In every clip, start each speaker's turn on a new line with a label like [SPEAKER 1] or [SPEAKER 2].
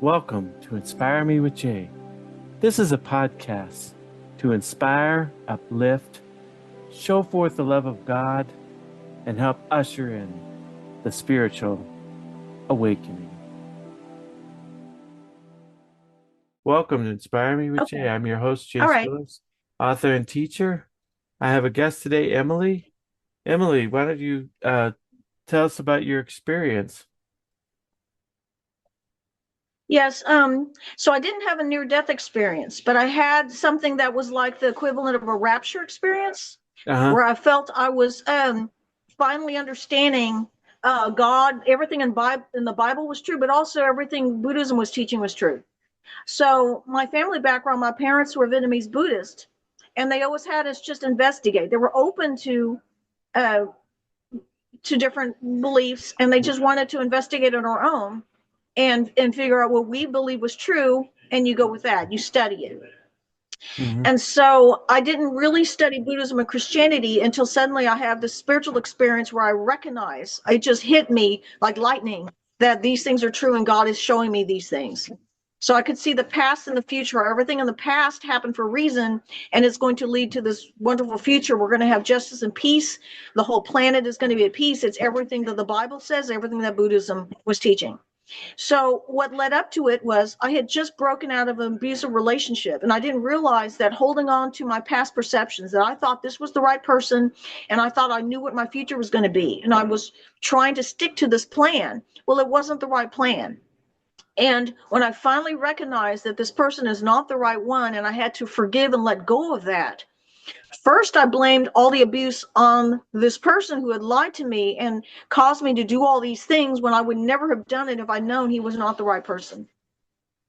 [SPEAKER 1] Welcome to Inspire Me with Jay. This is a podcast to inspire, uplift, show forth the love of God, and help usher in the spiritual awakening. Welcome to Inspire Me with Jay. I'm your host, Jay
[SPEAKER 2] All right.
[SPEAKER 1] Spillis, author and teacher. I have a guest today, Emily. Emily, why don't you tell us about your experience?
[SPEAKER 2] Yes. So I didn't have a near-death experience, but I had something that was like the equivalent of a rapture experience,
[SPEAKER 1] Uh-huh.
[SPEAKER 2] where I felt I was finally understanding God. Everything in the Bible was true, but also everything Buddhism was teaching was true. So my family background, my parents were Vietnamese Buddhist, and they always had us just investigate. They were open uh, to different beliefs, and they just wanted to investigate on our own and figure out what we believe was true, and you go with that, you study it.
[SPEAKER 1] Mm-hmm.
[SPEAKER 2] And so I didn't really study Buddhism and Christianity until suddenly I have this spiritual experience where I recognize, it just hit me like lightning, that these things are true and God is showing me these things. So I could see the past and the future. Everything in the past happened for a reason, and it's going to lead to this wonderful future. We're going to have justice and peace. The whole planet is going to be at peace. It's everything that the Bible says, everything that Buddhism was teaching. So what led up to it was I had just broken out of an abusive relationship, and I didn't realize that holding on to my past perceptions, that I thought this was the right person, and I thought I knew what my future was going to be, and I was trying to stick to this plan. Well, it wasn't the right plan. And when I finally recognized that this person is not the right one, and I had to forgive and let go of that, first, I blamed all the abuse on this person who had lied to me and caused me to do all these things when I would never have done it if I'd known he was not the right person.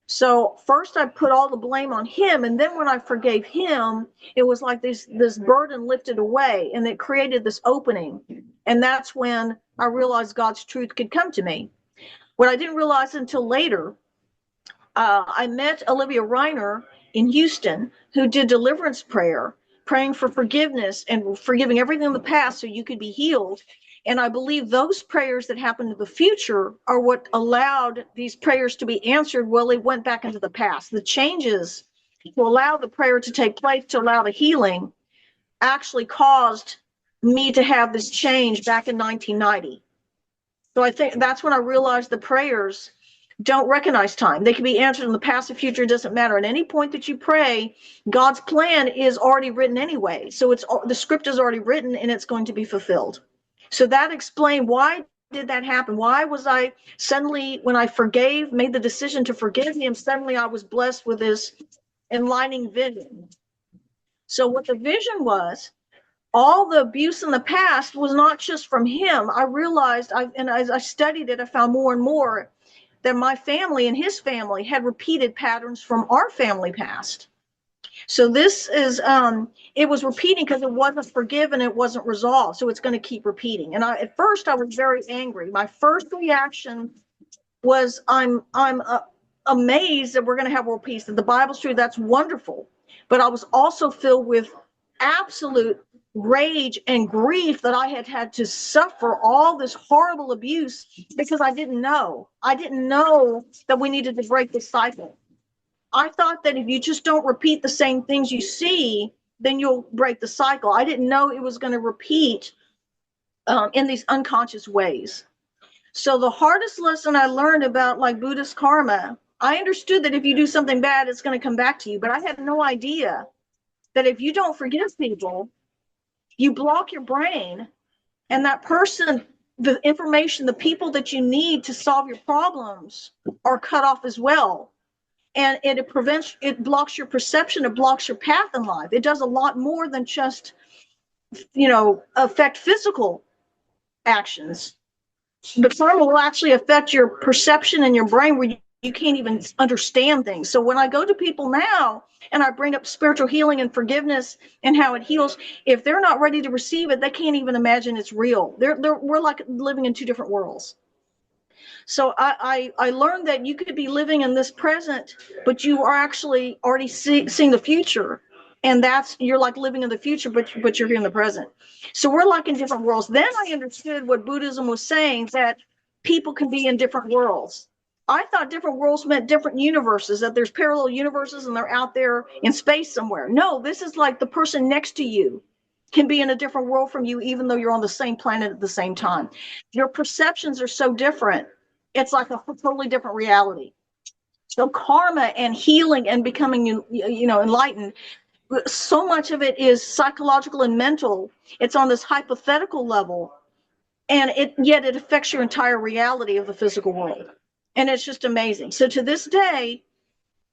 [SPEAKER 2] So first I put all the blame on him, and then when I forgave him, it was like this burden lifted away, and it created this opening. And that's when I realized God's truth could come to me. What I didn't realize until later, I met Olivia Reiner in Houston, who did deliverance prayer, praying for forgiveness and forgiving everything in the past so you could be healed. And I believe those prayers that happened in the future are what allowed these prayers to be answered. Well, it went back into the past. The changes to allow the prayer to take place, to allow the healing, actually caused me to have this change back in 1990. So I think that's when I realized the prayers don't recognize time. They can be answered in the past or future. It doesn't matter. At any point that you pray, God's plan is already written anyway. So it's the script is already written and it's going to be fulfilled. So that explained why did that happen? Why was I suddenly, when I forgave, made the decision to forgive him, suddenly I was blessed with this enlightening vision. So what the vision was, all the abuse in the past was not just from him. I realized, and as I studied it, I found more and more that my family and his family had repeated patterns from our family past. So this is, it was repeating because it wasn't forgiven, it wasn't resolved. So it's going to keep repeating. And at first I was very angry. My first reaction was, I'm amazed that we're going to have world peace, that the Bible's true. That's wonderful. But I was also filled with absolute rage and grief that I had had to suffer all this horrible abuse because I didn't know. I didn't know that we needed to break this cycle. I thought that if you just don't repeat the same things you see, then you'll break the cycle. I didn't know it was going to repeat in these unconscious ways. So the hardest lesson I learned about like Buddhist karma, I understood that if you do something bad, it's going to come back to you. But I had no idea that if you don't forgive people, you block your brain, and that person, the information, the people that you need to solve your problems are cut off as well. And it blocks your perception, it blocks your path in life. It does a lot more than just, affect physical actions. The karma will actually affect your perception and your brain where you can't even understand things. So when I go to people now and I bring up spiritual healing and forgiveness and how it heals, if they're not ready to receive it, they can't even imagine it's real. We're like living in two different worlds. So I learned that you could be living in this present, but you are actually already seeing the future. And you're like living in the future, but you're here in the present. So we're like in different worlds. Then I understood what Buddhism was saying, that people can be in different worlds. I thought different worlds meant different universes, that there's parallel universes and they're out there in space somewhere. No, this is like the person next to you can be in a different world from you, even though you're on the same planet at the same time. Your perceptions are so different. It's like a totally different reality. So karma and healing and becoming, enlightened, so much of it is psychological and mental. It's on this hypothetical level, and yet it affects your entire reality of the physical world. And it's just amazing. So to this day,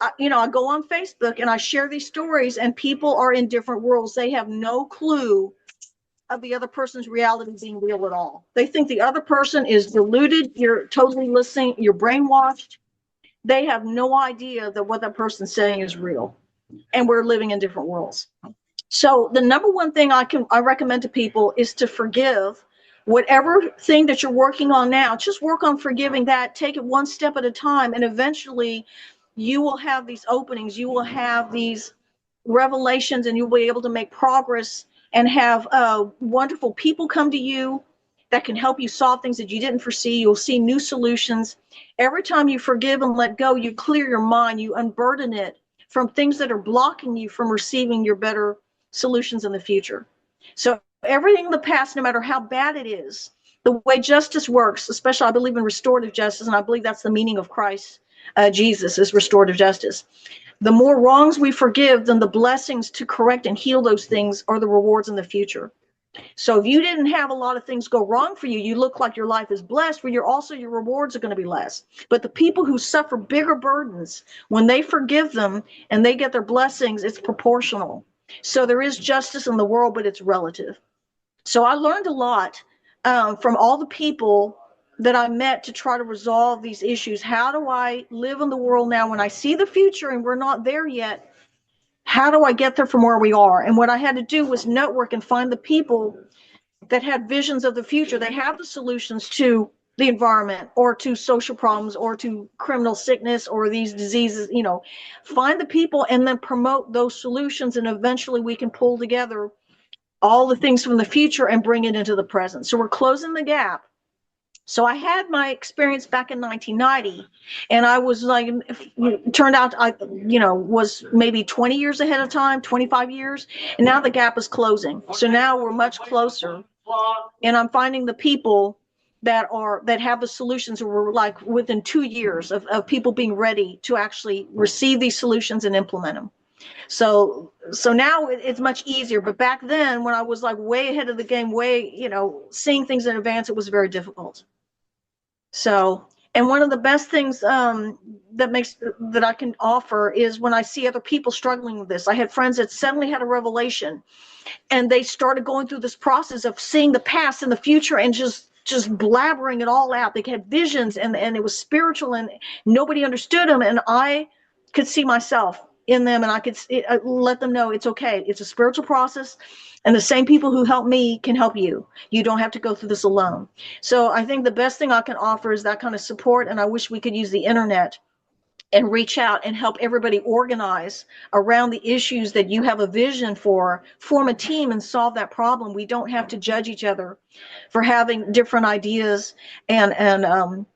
[SPEAKER 2] I go on Facebook and I share these stories, and people are in different worlds. They have no clue of the other person's reality being real at all. They think the other person is deluded. You're totally listening. You're brainwashed. They have no idea that what that person's saying is real, and we're living in different worlds. So the number one thing I recommend to people is to forgive. Whatever thing that you're working on now, just work on forgiving that. Take it one step at a time, and eventually you will have these openings. You will have these revelations, and you'll be able to make progress and have wonderful people come to you that can help you solve things that you didn't foresee. You'll see new solutions. Every time you forgive and let go, you clear your mind, you unburden it from things that are blocking you from receiving your better solutions in the future. So everything in the past, no matter how bad it is, the way justice works, especially I believe in restorative justice, and I believe that's the meaning of Christ, Jesus, is restorative justice. The more wrongs we forgive, then the blessings to correct and heal those things are the rewards in the future. So if you didn't have a lot of things go wrong for you, you look like your life is blessed, but your rewards are going to be less. But the people who suffer bigger burdens, when they forgive them and they get their blessings, it's proportional. So there is justice in the world, but it's relative. So I learned a lot from all the people that I met to try to resolve these issues. How do I live in the world now when I see the future and we're not there yet? How do I get there from where we are? And what I had to do was network and find the people that had visions of the future. They have the solutions to the environment or to social problems or to criminal sickness or these diseases. Find the people and then promote those solutions, and eventually we can pull together all the things from the future and bring it into the present. So we're closing the gap. So I had my experience back in 1990, and I was like, turned out I, was maybe 20 years ahead of time, 25 years, and now the gap is closing. So now we're much closer, and I'm finding the people that have the solutions. We're like within 2 years of people being ready to actually receive these solutions and implement them. So now it's much easier. But back then, when I was like way ahead of the game, seeing things in advance, it was very difficult. So, and one of the best things that I can offer is when I see other people struggling with this. I had friends that suddenly had a revelation, and they started going through this process of seeing the past and the future and just blabbering it all out. They had visions, and it was spiritual, and nobody understood them. And I could see myself in them, and I could let them know it's okay. It's a spiritual process, and the same people who help me can help you. You don't have to go through this alone. So I think the best thing I can offer is that kind of support, and I wish we could use the internet and reach out and help everybody organize around the issues that you have a vision for, form a team and solve that problem. We don't have to judge each other for having different ideas and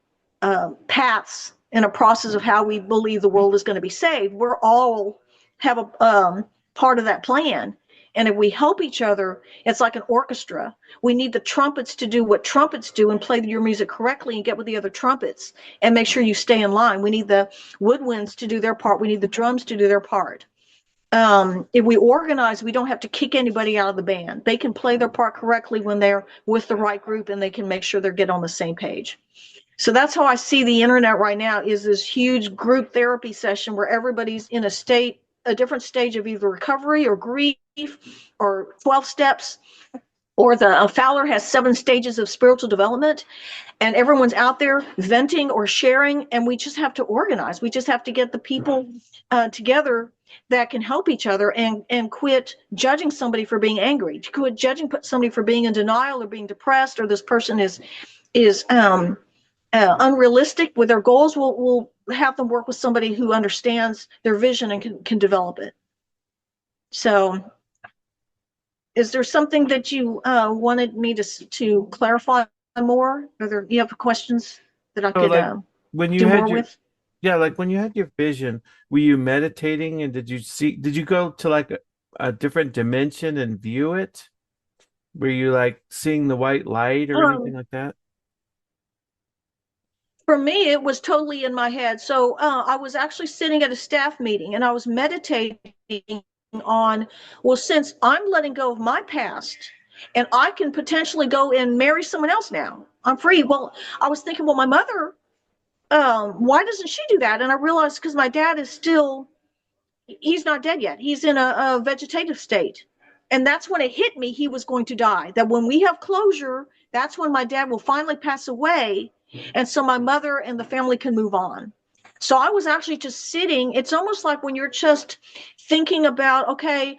[SPEAKER 2] paths in a process of how we believe the world is going to be saved. We're all have a part of that plan. And if we help each other, it's like an orchestra. We need the trumpets to do what trumpets do and play your music correctly and get with the other trumpets and make sure you stay in line. We need the woodwinds to do their part. We need the drums to do their part. If we organize, we don't have to kick anybody out of the band. They can play their part correctly when they're with the right group, and they can make sure they're getting on the same page. So that's how I see the internet right now, is this huge group therapy session where everybody's in a different stage of either recovery or grief or 12 steps, or the Fowler has 7 stages of spiritual development, and everyone's out there venting or sharing, and we just have to organize. We just have to get the people together that can help each other and quit judging somebody for being angry, to quit judging somebody for being in denial or being depressed, or this person is unrealistic with their goals. We'll have them work with somebody who understands their vision and can develop it. So is there something that you wanted me to clarify more? You have questions that I could?
[SPEAKER 1] when you
[SPEAKER 2] do more
[SPEAKER 1] had your,
[SPEAKER 2] with.
[SPEAKER 1] yeah, like when you had your vision, were you meditating and did you go to like a different dimension and view it? Were you like seeing the white light or anything
[SPEAKER 2] Um,
[SPEAKER 1] like that?
[SPEAKER 2] for me, it was totally in my head. So I was actually sitting at a staff meeting and I was meditating on, well, since I'm letting go of my past and I can potentially go and marry someone else now, I'm free. Well, I was thinking, well, my mother, why doesn't she do that? And I realized because my dad is still, he's not dead yet. He's in a vegetative state. And that's when it hit me he was going to die. That when we have closure, that's when my dad will finally pass away. And so my mother and the family can move on. So I was actually just sitting. It's almost like when you're just thinking about, okay,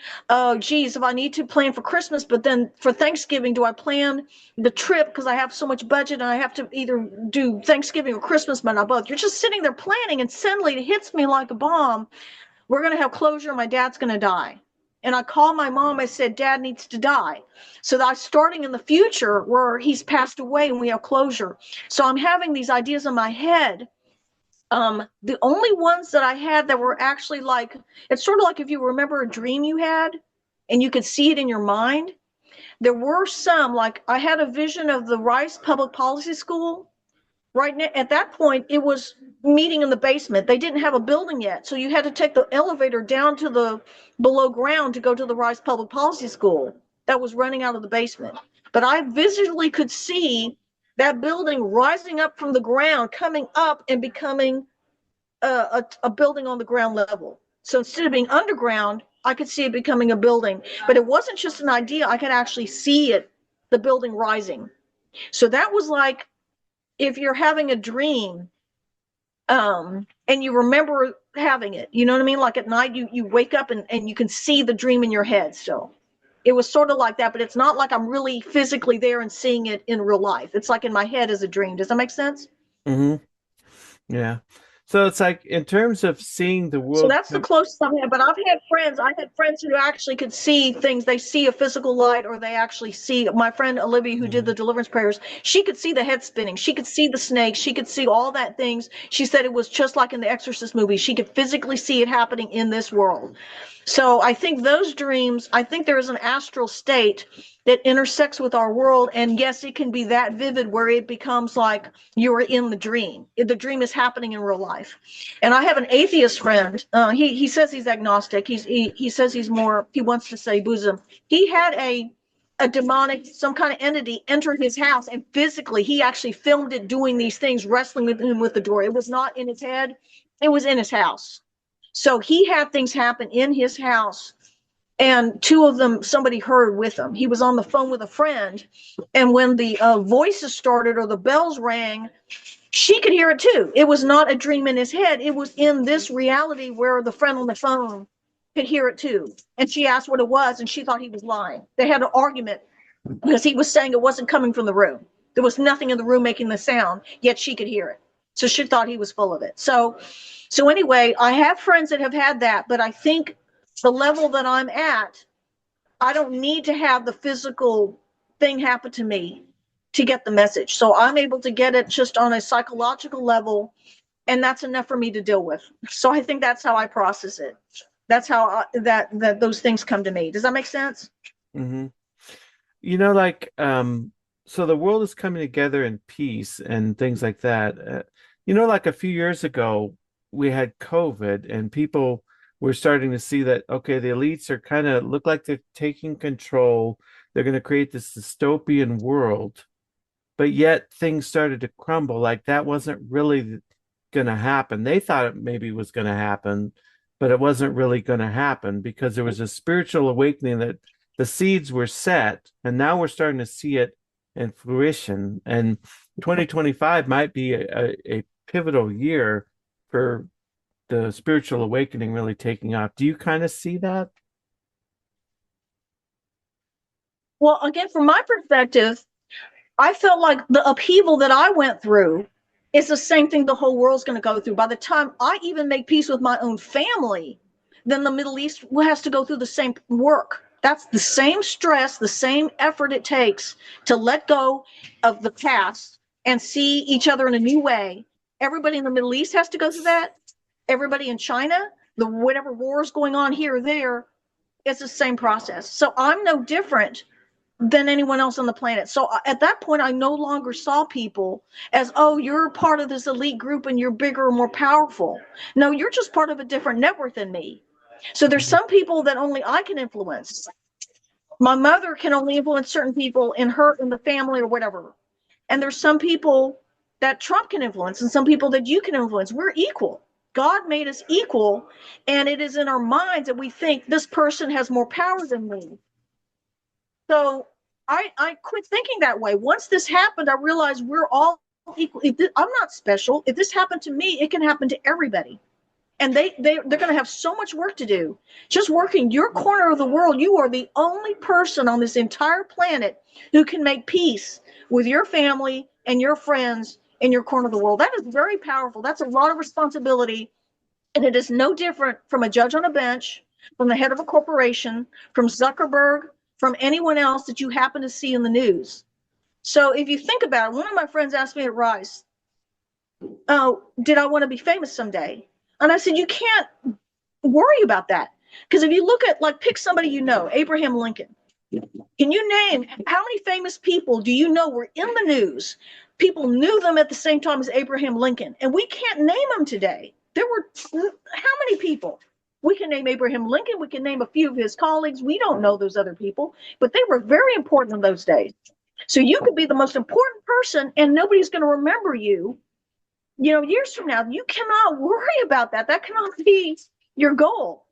[SPEAKER 2] geez, if I need to plan for Christmas, but then for Thanksgiving, do I plan the trip because I have so much budget and I have to either do Thanksgiving or Christmas, but not both. You're just sitting there planning, and suddenly it hits me like a bomb. We're going to have closure. My dad's going to die. And I called my mom. I said, Dad needs to die. So that I'm starting in the future where he's passed away and we have closure. So I'm having these ideas in my head. The only ones that I had that were actually like, it's sort of like if you remember a dream you had and you could see it in your mind. There were some, like I had a vision of the Rice Public Policy School. Right now, at that point, it was meeting in the basement. They didn't have a building yet, so you had to take the elevator down to the below ground to go to the Rice Public Policy School that was running out of the basement. But I visually could see that building rising up from the ground, coming up and becoming a building on the ground level. So instead of being underground, I could see it becoming a building. But it wasn't just an idea; I could actually see it, the building rising. So that was like if you're having a dream and you remember having it, you know what I mean? Like at night you wake up and you can see the dream in your head. So it was sort of like that, but it's not like I'm really physically there and seeing it in real life. It's like in my head as a dream. Does that make sense?
[SPEAKER 1] Hmm. Yeah. So it's like in terms of seeing the
[SPEAKER 2] So
[SPEAKER 1] world
[SPEAKER 2] that's the closest I've had. But I've had friends. I had friends who actually could see things. They see a physical light, or they actually see. My friend Olivia, who did the
[SPEAKER 1] Mhm.
[SPEAKER 2] deliverance prayers, she could see the head spinning. She could see the snake. She could see all that things. She said it was just like in the Exorcist movie. She could physically see it happening in this world. So I think those dreams, I think there is an astral state that intersects with our world. And yes, it can be that vivid where it becomes like you're in the dream. The dream is happening in real life. And I have an atheist friend. He says he's agnostic. He says he's more, he wants to say Buddhism. He had a demonic, some kind of entity enter his house, and physically he actually filmed it doing these things, wrestling with him with the door. It was not in his head, it was in his house. So he had things happen in his house, and two of them somebody heard with him. He was on the phone with a friend, and when the voices started or the bells rang, she could hear it too. It was not a dream in his head. It was in this reality where the friend on the phone could hear it too. And she asked what it was, and she thought he was lying. They had an argument because he was saying it wasn't coming from the room. There was nothing in the room making the sound, yet she could hear it. So she thought he was full of it. So anyway, I have friends that have had that, but I think the level that I'm at, I don't need to have the physical thing happen to me to get the message. So I'm able to get it just on a psychological level, and that's enough for me to deal with. So I think that's how I process it. That's how that those things come to me. Does that make sense?
[SPEAKER 1] Hmm. You know, like so the world is coming together in peace and things like that. You know, like a few years ago, we had COVID and people were starting to see that, okay, the elites are kind of look like they're taking control. They're going to create this dystopian world, but yet things started to crumble. Like that wasn't really going to happen. They thought it maybe was going to happen, but it wasn't really going to happen because there was a spiritual awakening that the seeds were set, and now we're starting to see it in fruition. And 2025 might be a pivotal year for the spiritual awakening really taking off. Do you kind of see that?
[SPEAKER 2] Well, again, from my perspective, I felt like the upheaval that I went through is the same thing the whole world's going to go through. By the time I even make peace with my own family, then the Middle East has to go through the same work. That's the same stress, the same effort it takes to let go of the past and see each other in a new way. Everybody in the Middle East has to go through that. Everybody in China, the whatever war is going on here or there, it's the same process. So I'm no different than anyone else on the planet. So at that point, I no longer saw people as, oh, you're part of this elite group and you're bigger and more powerful. No, you're just part of a different network than me. So there's some people that only I can influence. My mother can only influence certain people in the family or whatever. And there's some people that Trump can influence and some people that you can influence. We're equal. God made us equal, and it is in our minds that we think this person has more power than me. So I quit thinking that way. Once this happened, I realized we're all equal. I'm not special. If this happened to me, it can happen to everybody. And they're going to have so much work to do. Just working your corner of the world, you are the only person on this entire planet who can make peace with your family and your friends in your corner of the world. That is very powerful. That's a lot of responsibility. And it is no different from a judge on a bench, from the head of a corporation, from Zuckerberg, from anyone else that you happen to see in the news. So if you think about it, one of my friends asked me at Rice, oh, did I want to be famous someday? And I said, you can't worry about that. Because if you look at, like, pick somebody you know, Abraham Lincoln. Can you name how many famous people do you know were in the news? People knew them at the same time as Abraham Lincoln. And we can't name them today. There were how many people? We can name Abraham Lincoln. We can name a few of his colleagues. We don't know those other people, but they were very important in those days. So you could be the most important person and nobody's going to remember you, years from now. You cannot worry about that. That cannot be your goal.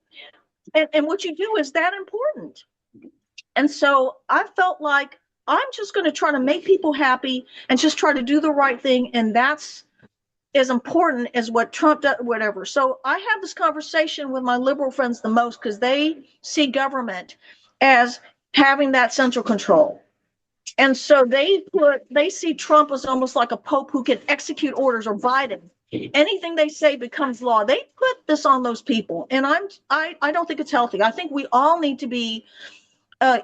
[SPEAKER 2] And what you do is that important. And so I felt like I'm just going to try to make people happy and just try to do the right thing. And that's as important as what Trump does, whatever. So I have this conversation with my liberal friends the most because they see government as having that central control. And so they see Trump as almost like a pope who can execute orders, or Biden. Anything they say becomes law. They put this on those people. And I don't think it's healthy. I think we all need to be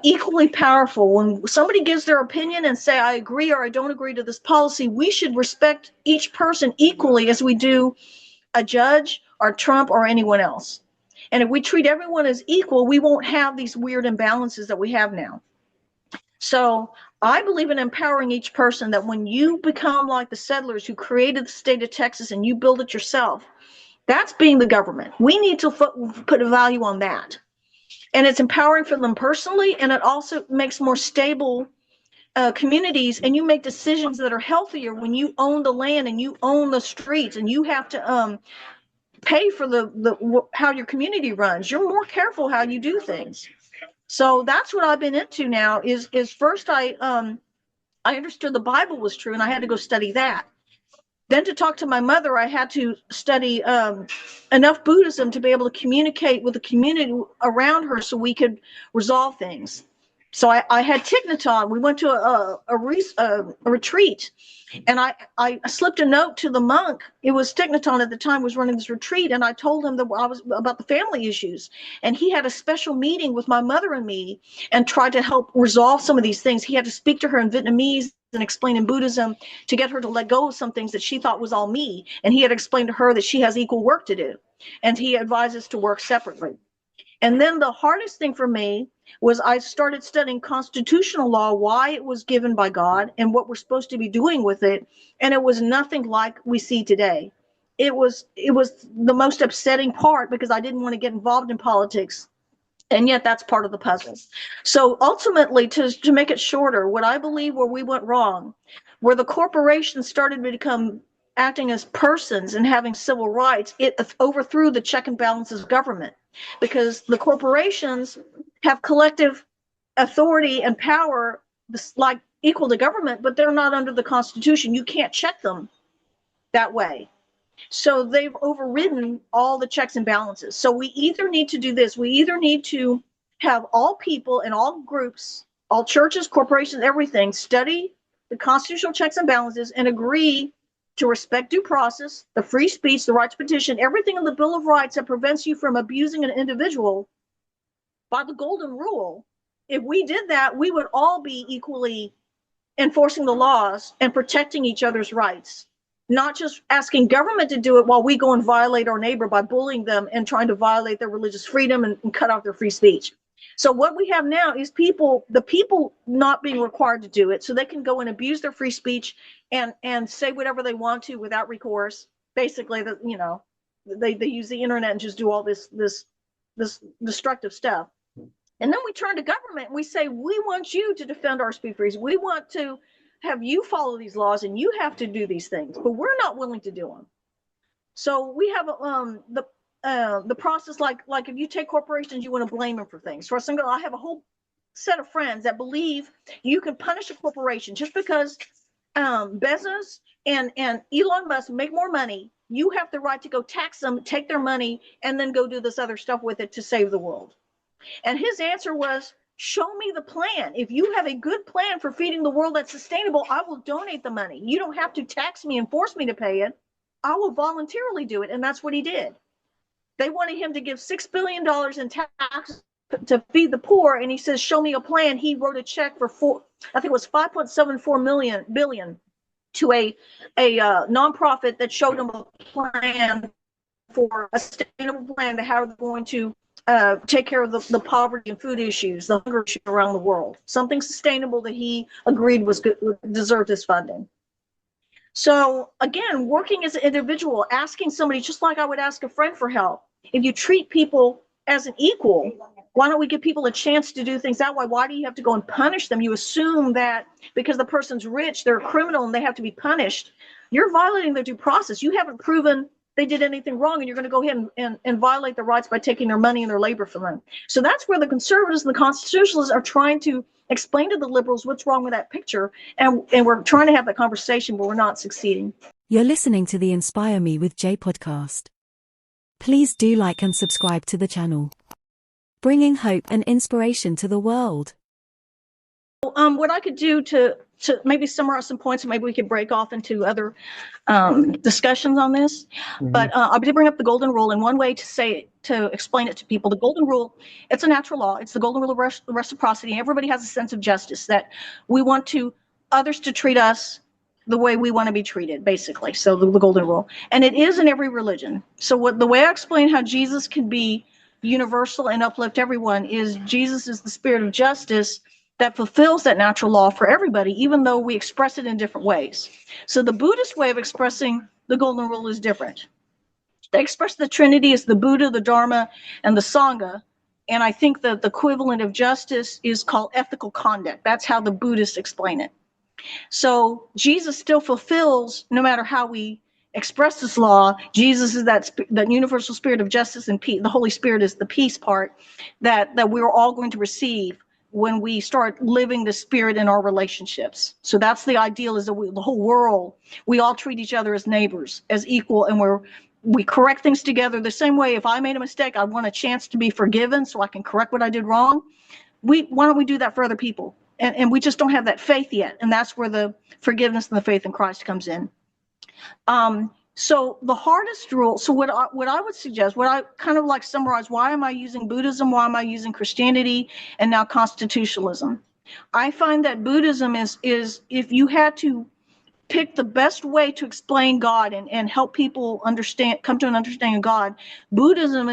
[SPEAKER 2] equally powerful. When somebody gives their opinion and say, I agree or I don't agree to this policy, we should respect each person equally as we do a judge or Trump or anyone else. And if we treat everyone as equal, we won't have these weird imbalances that we have now. So I believe in empowering each person, that when you become like the settlers who created the state of Texas and you build it yourself, that's being the government. We need to put a value on that. And it's empowering for them personally, and it also makes more stable communities, and you make decisions that are healthier when you own the land and you own the streets and you have to pay for the how your community runs. You're more careful how you do things. So that's what I've been into now. Is first I understood the Bible was true, and I had to go study that. Then to talk to my mother, I had to study enough Buddhism to be able to communicate with the community around her so we could resolve things. So I had Thich Nhat Hanh. We went to a retreat, and I slipped a note to the monk. It was Thich Nhat Hanh at the time was running this retreat, and I told him that I was about the family issues. And he had a special meeting with my mother and me and tried to help resolve some of these things. He had to speak to her in Vietnamese and explain in Buddhism to get her to let go of some things that she thought was all me. And he had explained to her that she has equal work to do. And he advised us to work separately. And then the hardest thing for me was I started studying constitutional law, why it was given by God and what we're supposed to be doing with it. And it was nothing like we see today. It was the most upsetting part, because I didn't want to get involved in politics. And yet that's part of the puzzle. So ultimately, to make it shorter, what I believe where we went wrong, where the corporations started to become acting as persons and having civil rights, it overthrew the check and balances of government, because the corporations have collective authority and power like equal to government, but they're not under the Constitution. You can't check them that way. So they've overridden all the checks and balances. So we either need to do this. We either need to have all people and all groups, all churches, corporations, everything, study the constitutional checks and balances and agree to respect due process, the free speech, the right to petition, everything in the Bill of Rights that prevents you from abusing an individual by the golden rule. If we did that, we would all be equally enforcing the laws and protecting each other's rights. not just asking government to do it while we go and violate our neighbor by bullying them and trying to violate their religious freedom and cut off their free speech. So what we have now is the people not being required to do it, so they can go and abuse their free speech and say whatever they want to without recourse. Basically, they use the internet and just do all this destructive stuff. And then we turn to government and we say, we want you to defend our speech freedoms. We want to have you follow these laws and you have to do these things, but we're not willing to do them. So we have the process, like if you take corporations, you want to blame them for things. For example, I have a whole set of friends that believe you can punish a corporation just because Bezos and Elon Musk make more money. You have the right to go tax them, take their money, and then go do this other stuff with it to save the world. And his answer was, show me the plan. If you have a good plan for feeding the world that's sustainable, I will donate the money. You don't have to tax me and force me to pay it. I will voluntarily do it. And that's what he did. They wanted him to give $6 billion in tax to feed the poor. And he says, show me a plan. He wrote a check for I think it was 5.74 billion to a nonprofit that showed him a plan for a sustainable plan to how they're going to take care of the poverty and food issues, the hunger issue around the world. Something sustainable that he agreed was good, deserved his funding. So again, working as an individual, asking somebody, just like I would ask a friend for help. If you treat people as an equal, why don't we give people a chance to do things that way? Why do you have to go and punish them? You assume that because the person's rich, they're a criminal and they have to be punished. You're violating their due process. You haven't proven they did anything wrong, and you're going to go ahead and violate their rights by taking their money and their labor from them. So that's where the conservatives and the constitutionalists are trying to explain to the liberals what's wrong with that picture, and we're trying to have that conversation, but we're not succeeding.
[SPEAKER 3] You're listening to the Inspire Me with Jay podcast. Please do like and subscribe to the channel, bringing hope and inspiration to the world.
[SPEAKER 2] What I could do to maybe summarize some points, and maybe we could break off into other discussions on this. Mm-hmm. But I did bring up the golden rule, and one way to explain it to people, the golden rule, it's a natural law. It's the golden rule of reciprocity. Everybody has a sense of justice, that we want others to treat us the way we want to be treated, basically. So the golden rule, and it is in every religion. So the way I explain how Jesus can be universal and uplift everyone is Jesus is the spirit of justice that fulfills that natural law for everybody, even though we express it in different ways. So the Buddhist way of expressing the golden rule is different. They express the Trinity as the Buddha, the Dharma, and the Sangha. And I think that the equivalent of justice is called ethical conduct. That's how the Buddhists explain it. So Jesus still fulfills, no matter how we express this law, Jesus is that universal spirit of justice and peace. The Holy Spirit is the peace part that we're all going to receive when we start living the spirit in our relationships. So that's the ideal, is that the whole world, we all treat each other as neighbors, as equal, and we correct things together the same way. If I made a mistake, I want a chance to be forgiven so I can correct what I did wrong. Why don't we do that for other people? And we just don't have that faith yet. And that's where the forgiveness and the faith in Christ comes in. So the hardest rule, so what I would suggest, what I kind of like summarize, why am I using Buddhism? Why am I using Christianity and now constitutionalism? I find that Buddhism is if you had to pick the best way to explain God and help people come to an understanding of God, Buddhism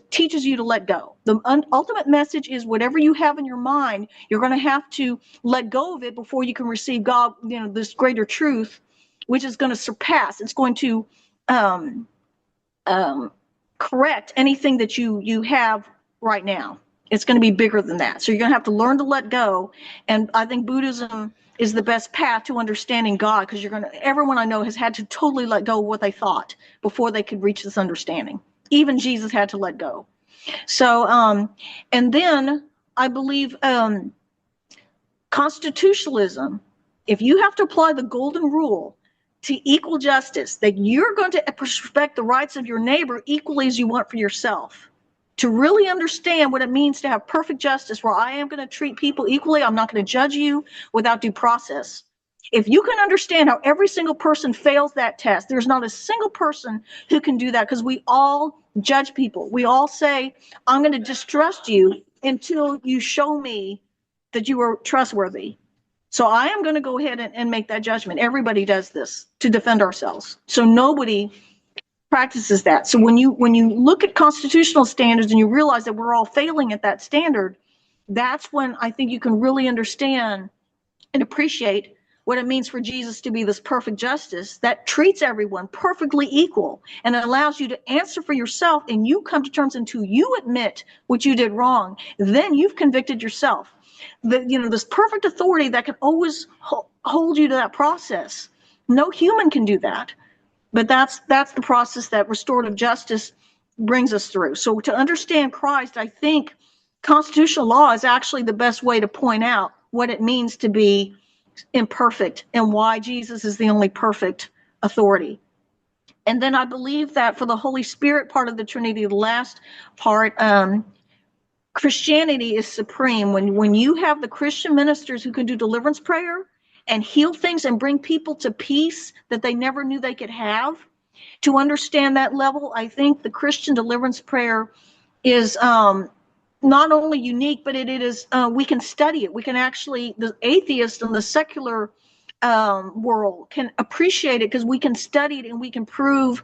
[SPEAKER 2] teaches you to let go. The ultimate message is whatever you have in your mind, you're going to have to let go of it before you can receive God, this greater truth, which is going to surpass. It's going to correct anything that you have right now. It's going to be bigger than that. So you're going to have to learn to let go. And I think Buddhism is the best path to understanding God, because everyone I know has had to totally let go of what they thought before they could reach this understanding. Even Jesus had to let go. So, and then I believe constitutionalism, if you have to apply the golden rule to equal justice, that you're going to respect the rights of your neighbor equally as you want for yourself, to really understand what it means to have perfect justice, where I am going to treat people equally. I'm not going to judge you without due process. If you can understand how every single person fails that test, there's not a single person who can do that, because we all judge people. We all say, I'm going to distrust you until you show me that you are trustworthy. So I am going to go ahead and make that judgment. Everybody does this to defend ourselves. So nobody practices that. So when you look at constitutional standards and you realize that we're all failing at that standard, that's when I think you can really understand and appreciate what it means for Jesus to be this perfect justice that treats everyone perfectly equal and allows you to answer for yourself, and you come to terms until you admit what you did wrong. Then you've convicted yourself. This perfect authority that can always hold you to that process. No human can do that. But that's the process that restorative justice brings us through. So to understand Christ, I think constitutional law is actually the best way to point out what it means to be imperfect and why Jesus is the only perfect authority. And then I believe that for the Holy Spirit part of the Trinity, the last part, Christianity is supreme. When you have the Christian ministers who can do deliverance prayer and heal things and bring people to peace that they never knew they could have, to understand that level, I think the Christian deliverance prayer is not only unique, but it is, we can study it. We can actually, the atheist and the secular world can appreciate it because we can study it and we can prove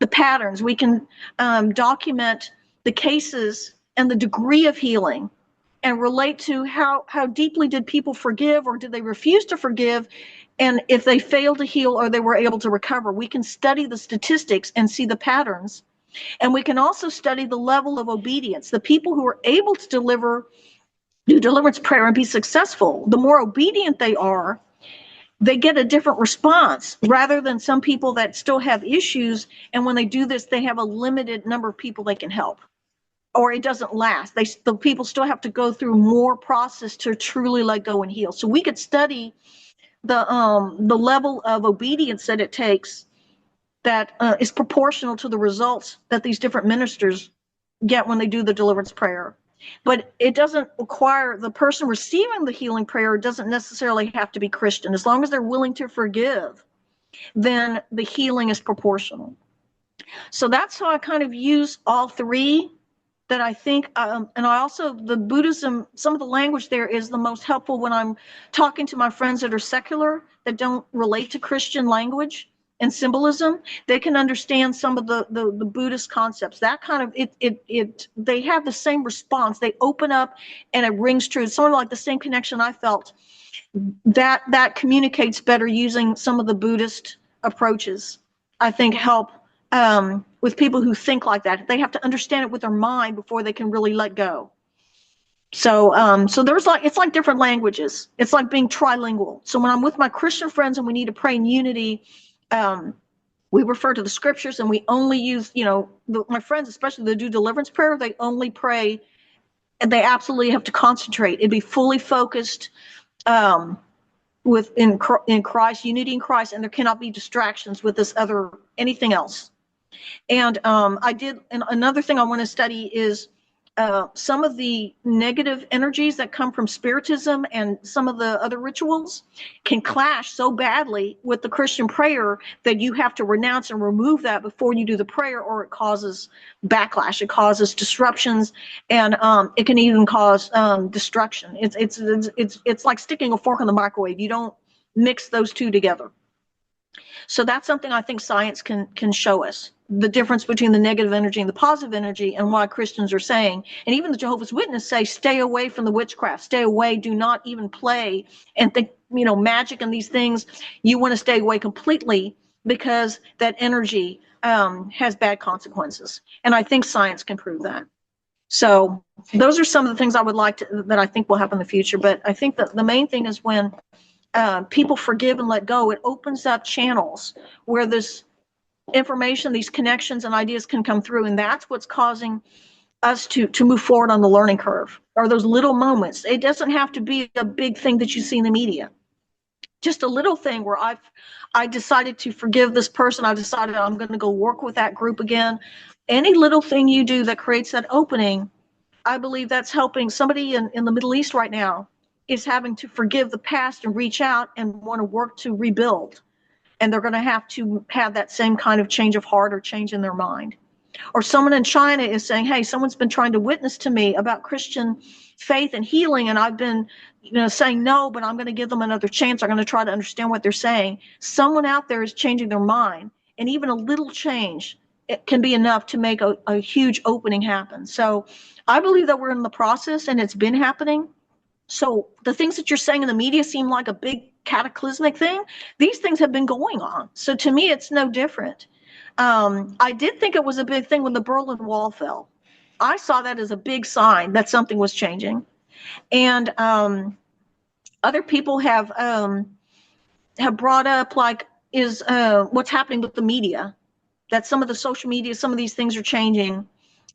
[SPEAKER 2] the patterns. We can document the cases and the degree of healing and relate to how deeply did people forgive, or did they refuse to forgive, and if they failed to heal or they were able to recover. We can study the statistics and see the patterns. And we can also study the level of obedience. The people who are able to do deliverance prayer and be successful, the more obedient they are, they get a different response rather than some people that still have issues. And when they do this, they have a limited number of people they can help, or it doesn't last. The people still have to go through more process to truly let go and heal. So we could study the level of obedience that it takes that is proportional to the results that these different ministers get when they do the deliverance prayer. But it doesn't require the person receiving the healing prayer doesn't necessarily have to be Christian. As long as they're willing to forgive, then the healing is proportional. So that's how I kind of use all three. That I think, and I also, the Buddhism, some of the language there is the most helpful when I'm talking to my friends that are secular, that don't relate to Christian language and symbolism. They can understand some of the Buddhist concepts. That kind of, they have the same response. They open up and it rings true. It's sort of like the same connection I felt. That communicates better using some of the Buddhist approaches, I think help with people who think like that. They have to understand it with their mind before they can really let go. So there's it's like different languages. It's like being trilingual. So when I'm with my Christian friends and we need to pray in unity, we refer to the scriptures and we only use, my friends, especially that do deliverance prayer, they only pray and they absolutely have to concentrate. It'd be fully focused in Christ, unity in Christ, and there cannot be distractions with anything else. And another thing I want to study is some of the negative energies that come from spiritism and some of the other rituals can clash so badly with the Christian prayer that you have to renounce and remove that before you do the prayer, or it causes backlash, it causes disruptions, and it can even cause destruction. It's like sticking a fork in the microwave. You don't mix those two together. So that's something I think science can show us, the difference between the negative energy and the positive energy, and why Christians are saying, and even the Jehovah's Witnesses say, stay away from the witchcraft, stay away, do not even play and think, magic and these things. You want to stay away completely because that energy has bad consequences. And I think science can prove that. So those are some of the things I would that I think will happen in the future. But I think that the main thing is when people forgive and let go, it opens up channels where this information, these connections and ideas can come through. And that's what's causing us to move forward on the learning curve, or those little moments. It doesn't have to be a big thing that you see in the media. Just a little thing where I decided to forgive this person. I decided I'm going to go work with that group again. Any little thing you do that creates that opening, I believe that's helping somebody in the Middle East right now is having to forgive the past and reach out and want to work to rebuild. And they're going to have that same kind of change of heart or change in their mind. Or someone in China is saying, hey, someone's been trying to witness to me about Christian faith and healing, and I've been, saying no, but I'm going to give them another chance. I'm going to try to understand what they're saying. Someone out there is changing their mind, and even a little change, it can be enough to make a huge opening happen. So I believe that we're in the process, and it's been happening. So the things that you're saying in the media seem like a big cataclysmic thing. These things have been going on. So to me, it's no different. I did think it was a big thing when the Berlin Wall fell. I saw that as a big sign that something was changing. And other people have brought up, like, is what's happening with the media, that some of the social media, some of these things are changing.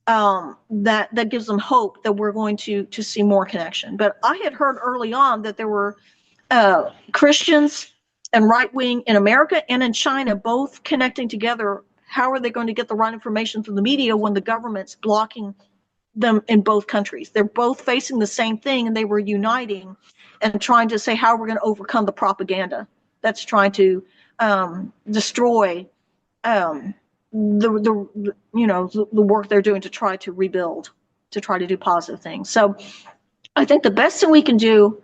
[SPEAKER 2] That gives them hope that we're going to see more connection. But I had heard early on that there were Christians and right wing in America and in China both connecting together. How are they going to get the right information from the media when the government's blocking them in both countries? They're both facing the same thing, and they were uniting and trying to say how we're going to overcome the propaganda that's trying to destroy the work they're doing to try to rebuild, to try to do positive things. So I think the best thing we can do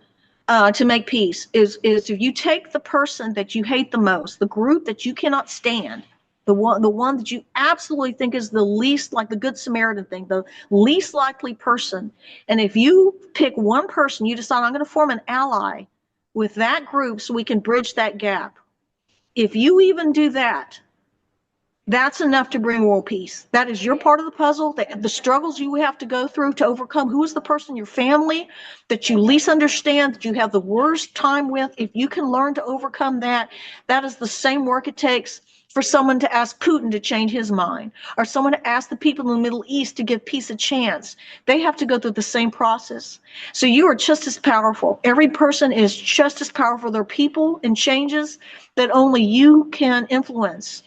[SPEAKER 2] to make peace is if you take the person that you hate the most, the group that you cannot stand, the one that you absolutely think is the least, like the Good Samaritan thing, the least likely person, and if you pick one person, you decide, I'm going to form an ally with that group so we can bridge that gap. If you even do that, that's enough to bring world peace. That is your part of the puzzle. The struggles you have to go through to overcome. Who is the person in your family that you least understand, that you have the worst time with? If you can learn to overcome that, that is the same work it takes for someone to ask Putin to change his mind, or someone to ask the people in the Middle East to give peace a chance. They have to go through the same process. So you are just as powerful. Every person is just as powerful. There are people and changes that only you can influence.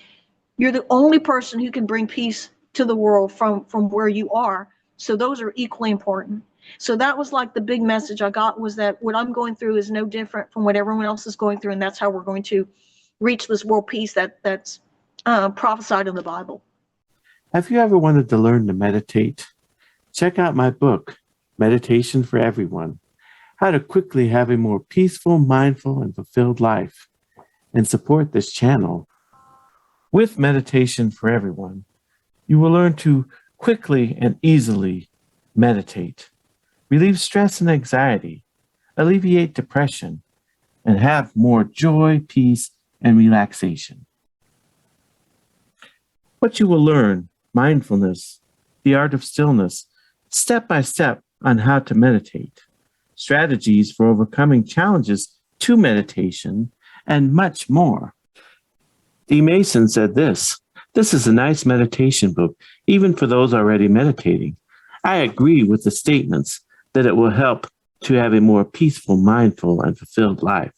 [SPEAKER 2] You're the only person who can bring peace to the world from where you are. So those are equally important. So that was like the big message I got, was that what I'm going through is no different from what everyone else is going through. And that's how we're going to reach this world peace that's prophesied in the Bible.
[SPEAKER 1] Have you ever wanted to learn to meditate? Check out my book, Meditation for Everyone: How to Quickly Have a More Peaceful, Mindful, and Fulfilled Life, and support this channel. With Meditation for Everyone, you will learn to quickly and easily meditate, relieve stress and anxiety, alleviate depression, and have more joy, peace, and relaxation. What you will learn: mindfulness, the art of stillness, step by step on how to meditate, strategies for overcoming challenges to meditation, and much more. D. Mason said this is a nice meditation book, even for those already meditating. I agree with the statements that it will help to have a more peaceful, mindful, and fulfilled life.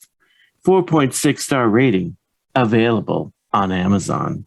[SPEAKER 1] 4.6 star rating, available on Amazon.